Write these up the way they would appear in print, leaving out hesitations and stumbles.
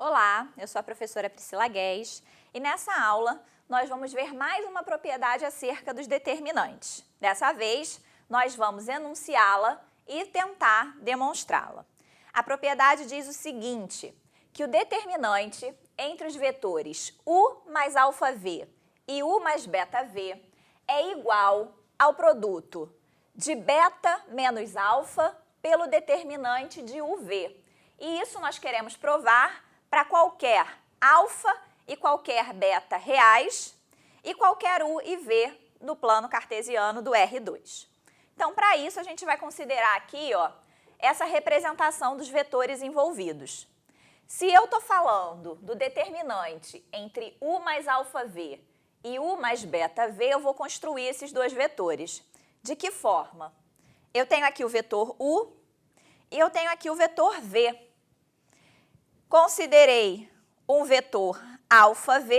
Olá, eu sou a professora Priscila Guedes e nessa aula nós vamos ver mais uma propriedade acerca dos determinantes. Dessa vez, nós vamos enunciá-la e tentar demonstrá-la. A propriedade diz o seguinte, que o determinante entre os vetores u mais αv e u mais βv é igual ao produto de beta menos alfa pelo determinante de uv. E isso nós queremos provar para qualquer alfa e qualquer beta reais e qualquer u e v do plano cartesiano do R2. Então, para isso, a gente vai considerar aqui, essa representação dos vetores envolvidos. Se eu estou falando do determinante entre u mais αv e u mais βv, eu vou construir esses dois vetores. De que forma? Eu tenho aqui o vetor u e eu tenho aqui o vetor v. Considerei um vetor αv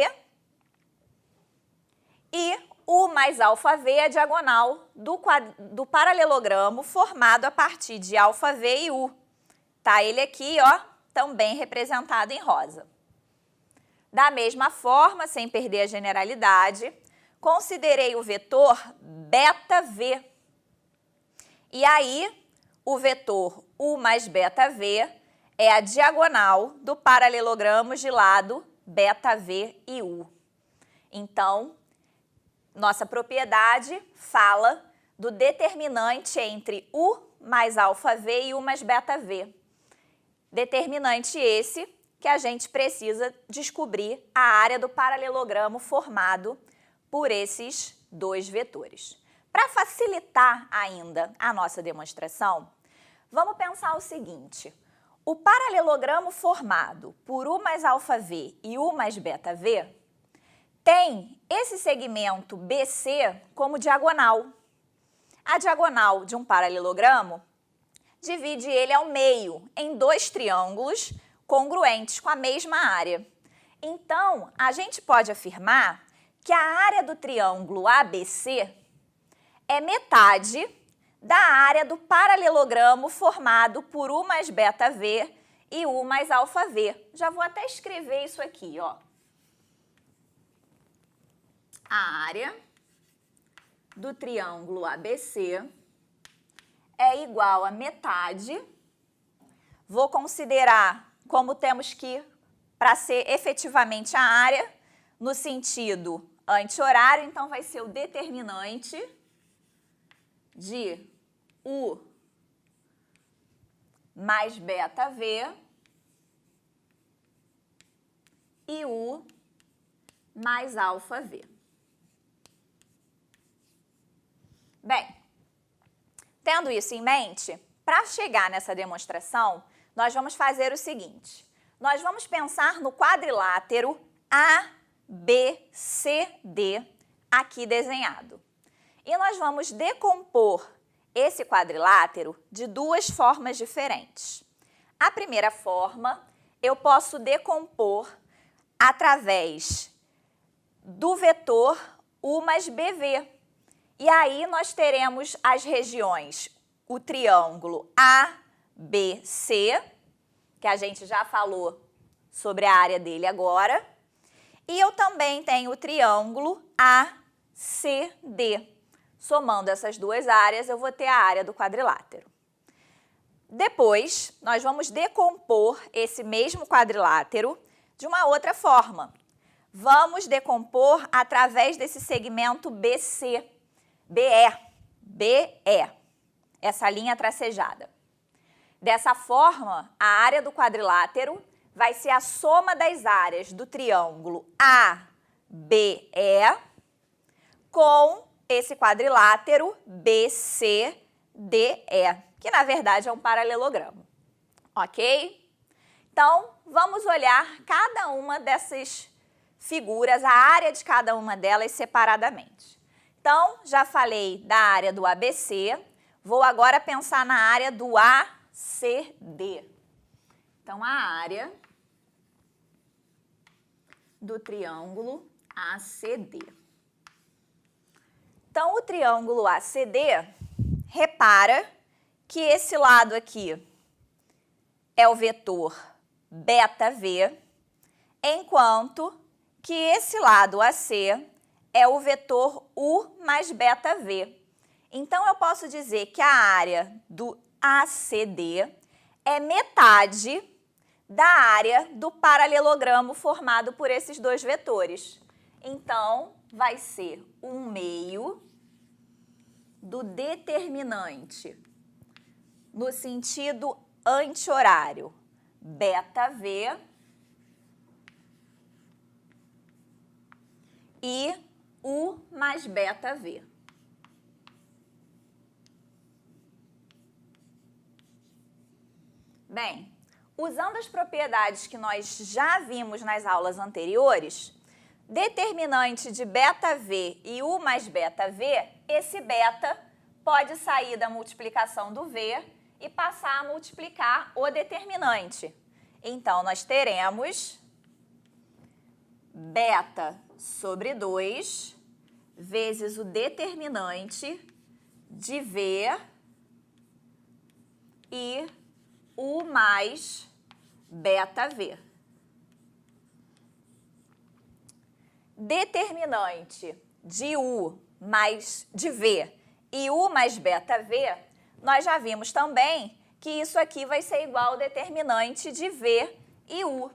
e u mais αv é a diagonal do paralelogramo formado a partir de αv e u. Tá ele aqui, também representado em rosa. Da mesma forma, sem perder a generalidade, considerei o vetor βv. E aí, o vetor u mais βv é a diagonal do paralelogramo de lado βv e u. Então, nossa propriedade fala do determinante entre u mais αv e u mais βv. Determinante esse que a gente precisa descobrir a área do paralelogramo formado por esses dois vetores. Para facilitar ainda a nossa demonstração, vamos pensar o seguinte. O paralelogramo formado por u mais αv e u mais βv tem esse segmento BC como diagonal. A diagonal de um paralelogramo divide ele ao meio em dois triângulos congruentes com a mesma área. Então, a gente pode afirmar que a área do triângulo ABC é metade da área do paralelogramo formado por u mais βv e u mais αv. Já vou até escrever isso aqui, A área do triângulo ABC é igual a metade. Vou considerar como temos que, para ser efetivamente a área, no sentido anti-horário, então vai ser o determinante de u mais βv e u mais αv. Bem, tendo isso em mente, para chegar nessa demonstração, nós vamos fazer o seguinte. Nós vamos pensar no quadrilátero ABCD aqui desenhado. E nós vamos decompor esse quadrilátero de duas formas diferentes. A primeira forma, eu posso decompor através do vetor u mais bv. E aí nós teremos as regiões, o triângulo ABC, que a gente já falou sobre a área dele agora, e eu também tenho o triângulo ACD. Somando essas duas áreas, eu vou ter a área do quadrilátero. Depois, nós vamos decompor esse mesmo quadrilátero de uma outra forma. Vamos decompor através desse segmento BC, BE, essa linha tracejada. Dessa forma, a área do quadrilátero vai ser a soma das áreas do triângulo ABE com esse quadrilátero BCDE, que na verdade é um paralelogramo, ok? Então, vamos olhar cada uma dessas figuras, a área de cada uma delas separadamente. Então, já falei da área do ABC, vou agora pensar na área do ACD. Então, a área do triângulo ACD. Então, o triângulo ACD, repara que esse lado aqui é o vetor βv enquanto que esse lado AC é o vetor U mais beta V. Então, eu posso dizer que a área do ACD é metade da área do paralelogramo formado por esses dois vetores. Então, vai ser 1/2 do determinante no sentido anti-horário, beta V, e U mais beta V. Bem, usando as propriedades que nós já vimos nas aulas anteriores, determinante de beta V e U mais beta V, esse beta pode sair da multiplicação do V e passar a multiplicar o determinante. Então, nós teremos beta sobre 2 vezes o determinante de V e U mais beta V. Determinante de U mais de V e U mais beta V, nós já vimos também que isso aqui vai ser igual ao determinante de V e U.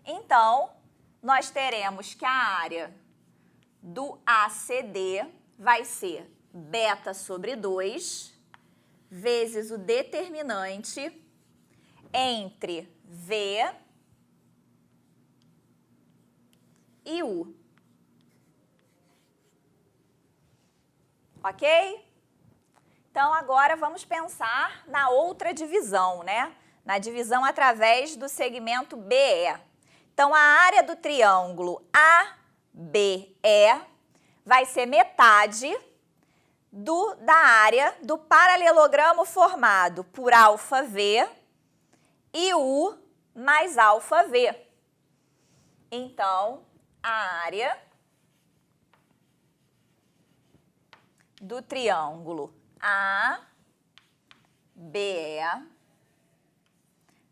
Então, nós teremos que a área do ACD vai ser beta sobre 2 vezes o determinante entre V e U. Ok? Então, agora vamos pensar na outra divisão, né? Na divisão através do segmento BE. Então, a área do triângulo ABE vai ser metade da área do paralelogramo formado por alfa V e U mais alfa V. Então, a área do triângulo ABE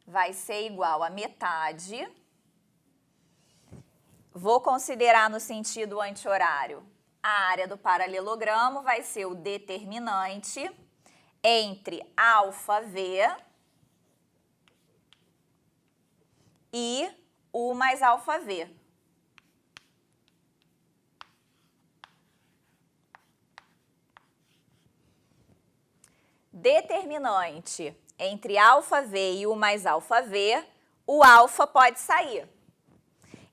vai ser igual a metade. Vou considerar no sentido anti-horário. A área do paralelogramo vai ser o determinante entre alfa V e U mais alfa V. Determinante entre alfa V e U mais alfa V, o alfa pode sair.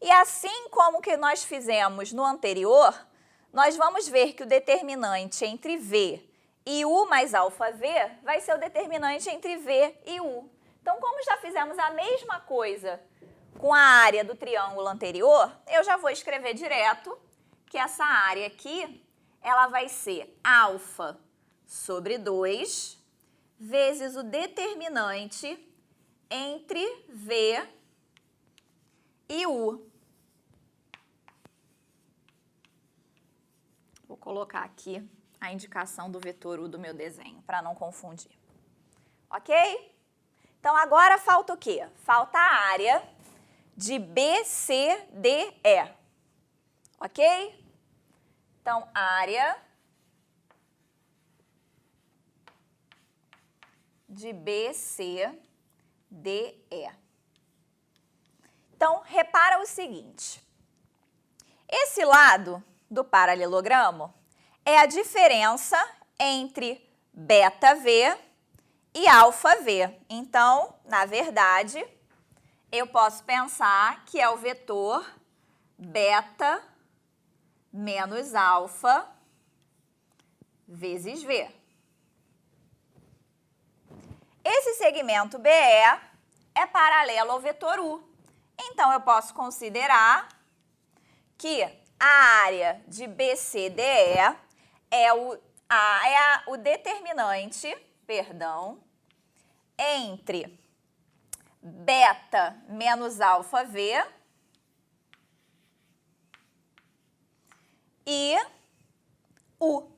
E assim como que nós fizemos no anterior, nós vamos ver que o determinante entre V e U mais alfa V vai ser o determinante entre V e U. Então, como já fizemos a mesma coisa com a área do triângulo anterior, eu já vou escrever direto que essa área aqui, ela vai ser alfa sobre 2 vezes o determinante entre V e U. Vou colocar aqui a indicação do vetor U do meu desenho, para não confundir. Ok? Então, agora falta o quê? Falta a área de BCDE. Ok? Então, área de BCDE. Então, repara o seguinte. Esse lado do paralelogramo é a diferença entre beta V e alfa V. Então, na verdade, eu posso pensar que é o vetor beta menos alfa vezes V. Esse segmento BE é paralelo ao vetor U. Então, eu posso considerar que a área de BCDE é o determinante, entre beta menos alfa V e U.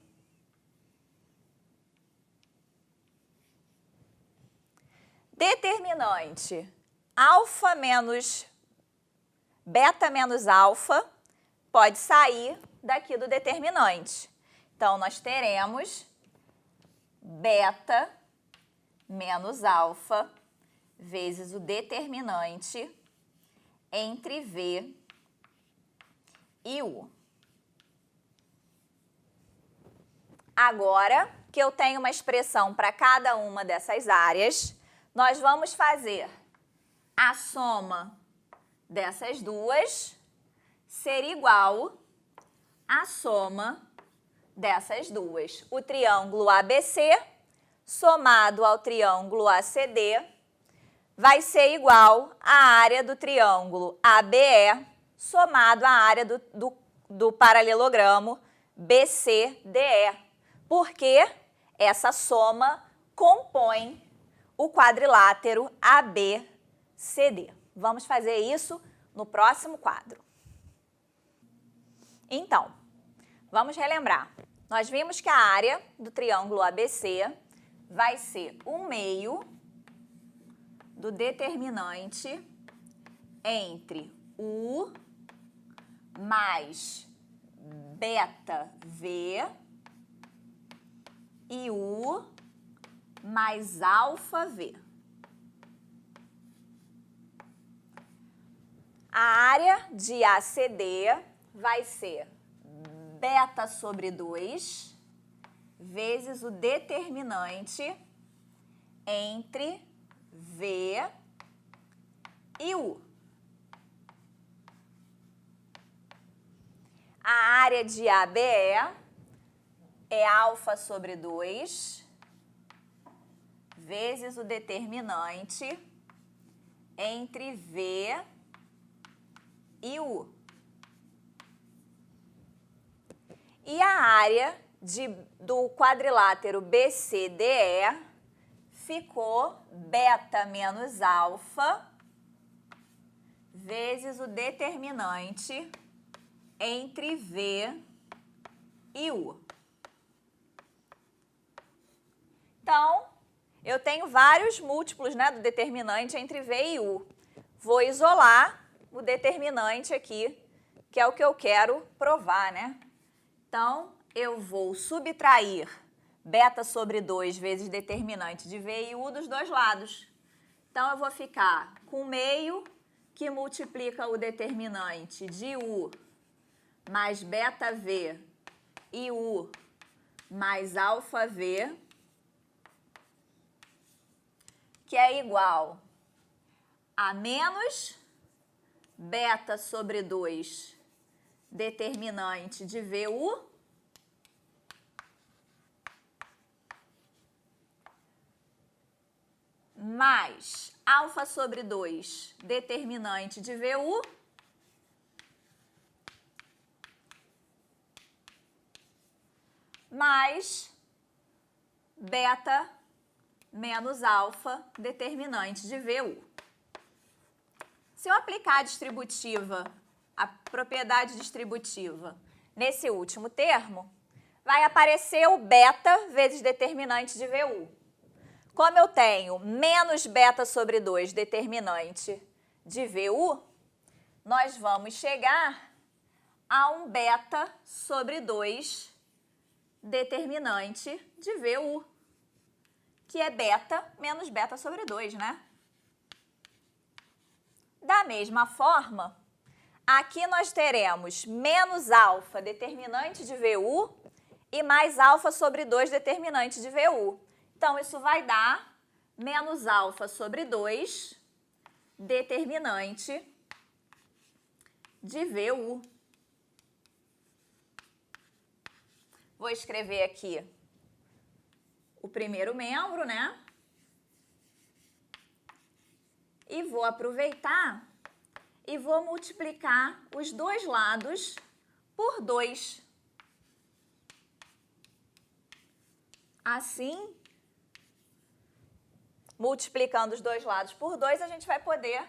Determinante alfa menos beta menos alfa pode sair daqui do determinante. Então, nós teremos beta menos alfa vezes o determinante entre V e U. Agora que eu tenho uma expressão para cada uma dessas áreas, nós vamos fazer a soma dessas duas ser igual à soma dessas duas. O triângulo ABC somado ao triângulo ACD vai ser igual à área do triângulo ABE somado à área do paralelogramo BCDE, porque essa soma compõe o quadrilátero ABCD. Vamos fazer isso no próximo quadro. Então, vamos relembrar. Nós vimos que a área do triângulo ABC vai ser 1/2 do determinante entre U mais beta V e U mais alfa V. A área de ACD vai ser beta sobre 2 vezes o determinante entre V e U. A área de ABE é alfa sobre 2 vezes o determinante entre V e U. E a área do quadrilátero BCDE ficou beta menos alfa vezes o determinante entre V e U. Então, eu tenho vários múltiplos, né, do determinante entre V e U. Vou isolar o determinante aqui, que é o que eu quero provar, né? Então, eu vou subtrair beta sobre 2 vezes determinante de V e U dos dois lados. Então, eu vou ficar com meio que multiplica o determinante de U mais beta V e U mais alfa V, que é igual a menos beta sobre 2 determinante de VU mais alfa sobre 2 determinante de VU mais beta menos alfa determinante de VU. Se eu aplicar a distributiva, a propriedade distributiva, nesse último termo, vai aparecer o beta vezes determinante de VU. Como eu tenho menos beta sobre 2 determinante de VU, nós vamos chegar a um beta sobre 2 determinante de VU, que é beta menos beta sobre 2, né? Da mesma forma, aqui nós teremos menos alfa determinante de VU e mais alfa sobre 2 determinante de VU. Então, isso vai dar menos alfa sobre 2 determinante de VU. Vou escrever aqui o primeiro membro, né? E vou aproveitar e vou multiplicar os dois lados por 2. Assim, multiplicando os dois lados por 2, a gente vai poder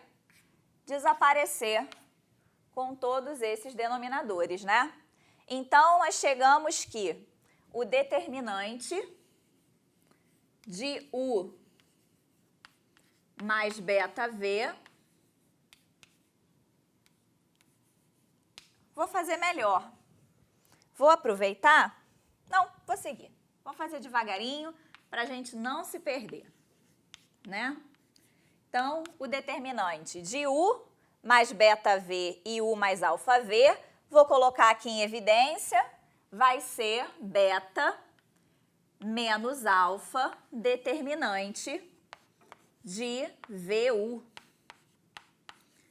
desaparecer com todos esses denominadores, né? Então, nós chegamos que o determinante de U mais beta V vou fazer melhor. Vou aproveitar? Não, vou seguir. Vou fazer devagarinho para a gente não se perder, né? Então, o determinante de U mais beta V e U mais alfa V, vou colocar aqui em evidência, vai ser beta menos alfa determinante de VU.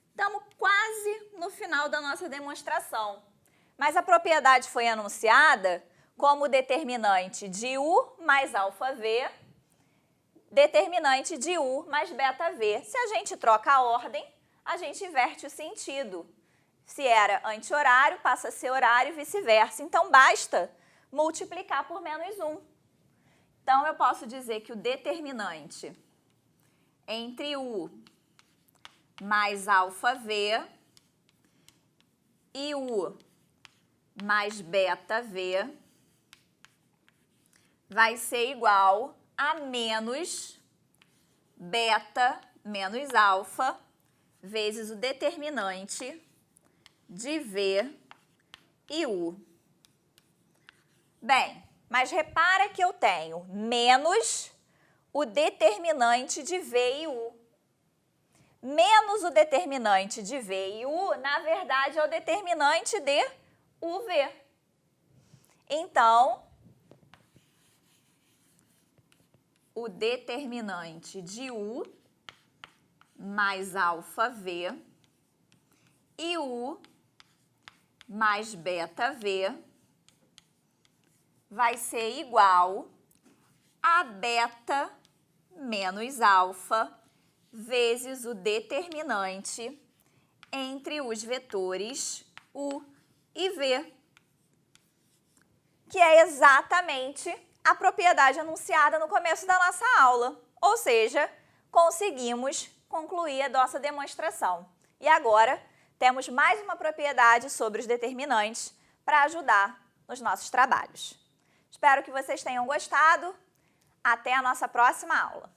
Estamos quase no final da nossa demonstração, mas a propriedade foi anunciada como determinante de U mais alfa V, determinante de U mais beta V. Se a gente troca a ordem, a gente inverte o sentido. Se era anti-horário, passa a ser horário e vice-versa. Então, basta multiplicar por menos 1. Então, eu posso dizer que o determinante entre U mais alfa V e U mais beta V vai ser igual a menos beta menos alfa vezes o determinante de V e U. Bem, mas repara que eu tenho menos o determinante de V e U. Menos o determinante de V e U, na verdade, é o determinante de UV. Então, o determinante de U mais alfa V e U mais beta V vai ser igual a beta menos alfa vezes o determinante entre os vetores U e V, que é exatamente a propriedade anunciada no começo da nossa aula. Ou seja, conseguimos concluir a nossa demonstração. E agora, temos mais uma propriedade sobre os determinantes para ajudar nos nossos trabalhos. Espero que vocês tenham gostado. Até a nossa próxima aula.